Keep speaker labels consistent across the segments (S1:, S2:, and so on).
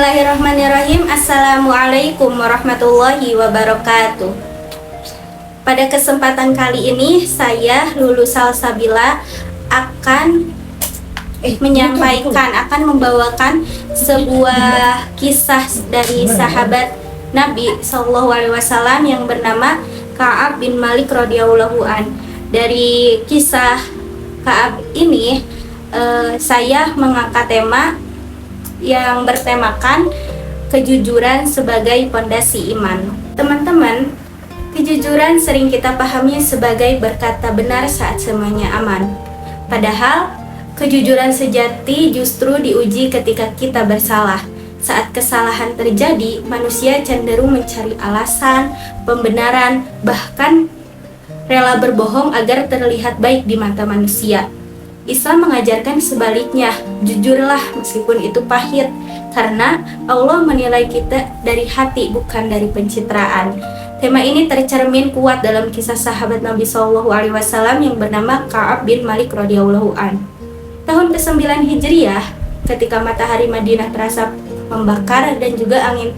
S1: Bismillahirrahmanirrahim. Assalamualaikum warahmatullahi wabarakatuh. Pada kesempatan kali ini saya Lulu Salsabila akan membawakan sebuah kisah dari sahabat Nabi Shallallahu Alaihi Wasallam yang bernama Ka'ab bin Malik radhiyallahu an. Dari kisah Ka'ab ini saya mengangkat tema yang bertemakan kejujuran sebagai pondasi iman. Teman-teman, kejujuran sering kita pahami sebagai berkata benar saat semuanya aman. Padahal, kejujuran sejati justru diuji ketika kita bersalah. Saat kesalahan terjadi, manusia cenderung mencari alasan, pembenaran, bahkan rela berbohong agar terlihat baik di mata manusia. Islam mengajarkan sebaliknya, jujurlah meskipun itu pahit, karena Allah menilai kita dari hati bukan dari pencitraan. Tema ini tercermin kuat dalam kisah sahabat Nabi Shallallahu Alaihi Wasallam yang bernama Ka'ab bin Malik radhiyallahu an. Tahun ke-9 Hijriah, ketika matahari Madinah terasa membakar dan juga angin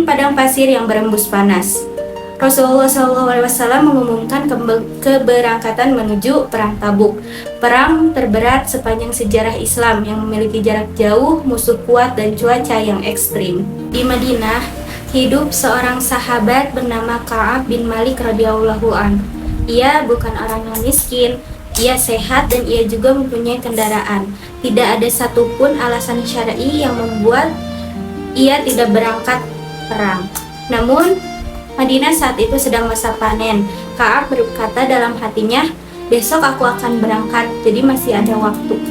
S1: padang pasir yang berembus panas, Rasulullah SAW mengumumkan keberangkatan menuju Perang Tabuk, perang terberat sepanjang sejarah Islam yang memiliki jarak jauh, musuh kuat, dan cuaca yang ekstrim. Di Madinah, hidup seorang sahabat bernama Ka'ab bin Malik radhiyallahu an. Ia bukan orang yang miskin, ia sehat, dan ia juga mempunyai kendaraan. Tidak ada satupun alasan syar'i yang membuat ia tidak berangkat perang. Namun, Madinah saat itu sedang masa panen. Ka'ab berkata dalam hatinya, besok aku akan berangkat, jadi masih ada waktu.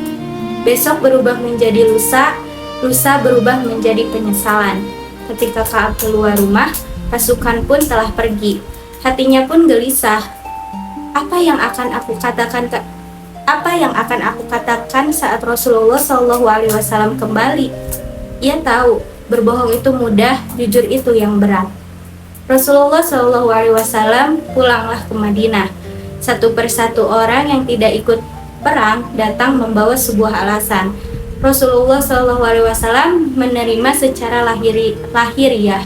S1: Besok berubah menjadi lusa, lusa berubah menjadi penyesalan. Ketika Ka'ab keluar rumah, pasukan pun telah pergi. Hatinya pun gelisah. Apa yang akan aku katakan saat Rasulullah SAW kembali? Ia tahu, berbohong itu mudah, jujur itu yang berat. Rasulullah Shallallahu Alaihi Wasallam pulanglah ke Madinah. Satu persatu orang yang tidak ikut perang datang membawa sebuah alasan. Rasulullah Shallallahu Alaihi Wasallam menerima secara lahiriah.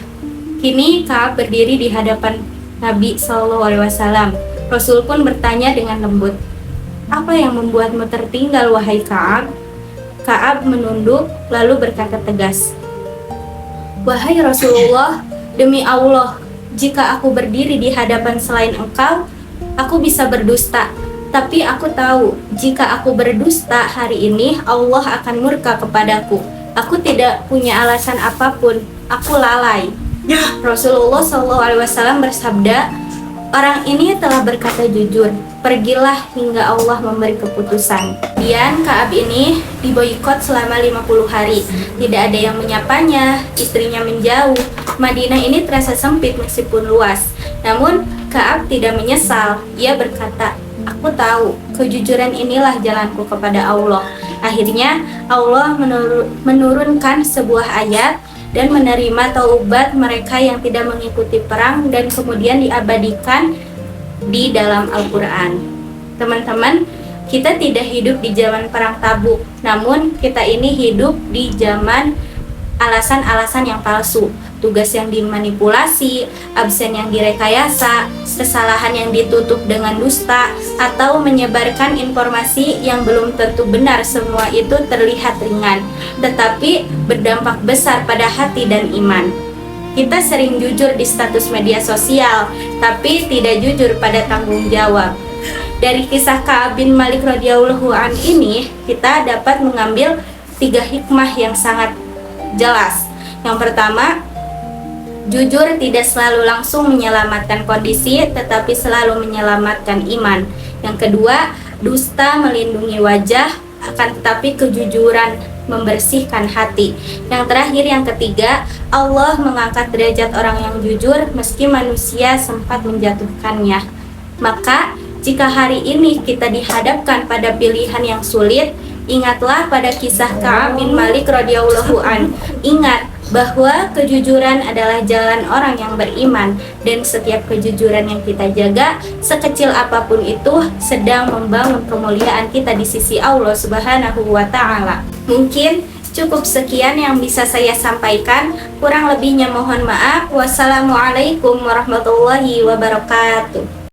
S1: Kini Ka'ab berdiri di hadapan Nabi Shallallahu Alaihi Wasallam. Rasul pun bertanya dengan lembut, apa yang membuatmu tertinggal wahai Ka'ab? Ka'ab menunduk lalu berkata tegas, wahai Rasulullah, demi Allah, jika aku berdiri di hadapan selain engkau, aku bisa berdusta. Tapi aku tahu, jika aku berdusta hari ini, Allah akan murka kepadaku. Aku tidak punya alasan apapun, aku lalai. Rasulullah SAW bersabda, orang ini telah berkata jujur, pergilah hingga Allah memberi keputusan. Kemudian Ka'ab ini diboikot selama 50 hari. Tidak ada yang menyapanya, istrinya menjauh. Madinah ini terasa sempit meskipun luas. Namun Ka'ab tidak menyesal. Ia berkata, aku tahu, kejujuran inilah jalanku kepada Allah. Akhirnya Allah menurunkan sebuah ayat dan menerima taubat mereka yang tidak mengikuti perang dan kemudian diabadikan di dalam Al-Quran. Teman-teman, kita tidak hidup di zaman perang Tabuk, namun kita ini hidup di zaman alasan-alasan yang palsu, tugas yang dimanipulasi, absen yang direkayasa, kesalahan yang ditutup dengan dusta, atau menyebarkan informasi yang belum tentu benar. Semua itu terlihat ringan, tetapi berdampak besar pada hati dan iman. Kita sering jujur di status media sosial, tapi tidak jujur pada tanggung jawab. Dari kisah Ka'ab bin Malik radhiyallahu an ini, kita dapat mengambil 3 hikmah yang sangat jelas. Yang pertama, jujur tidak selalu langsung menyelamatkan kondisi, tetapi selalu menyelamatkan iman. Yang kedua, dusta melindungi wajah, akan tetapi kejujuran membersihkan hati. Yang terakhir, yang ketiga, Allah mengangkat derajat orang yang jujur meski manusia sempat menjatuhkannya. Maka, jika hari ini kita dihadapkan pada pilihan yang sulit, ingatlah pada kisah Ka'ab bin Malik radhiyallahu an. Ingat bahwa kejujuran adalah jalan orang yang beriman, dan setiap kejujuran yang kita jaga, sekecil apapun itu, sedang membangun kemuliaan kita di sisi Allah Subhanahu wa Ta'ala. Mungkin Cukup sekian yang bisa saya sampaikan. Kurang lebihnya mohon maaf. Wassalamualaikum warahmatullahi wabarakatuh.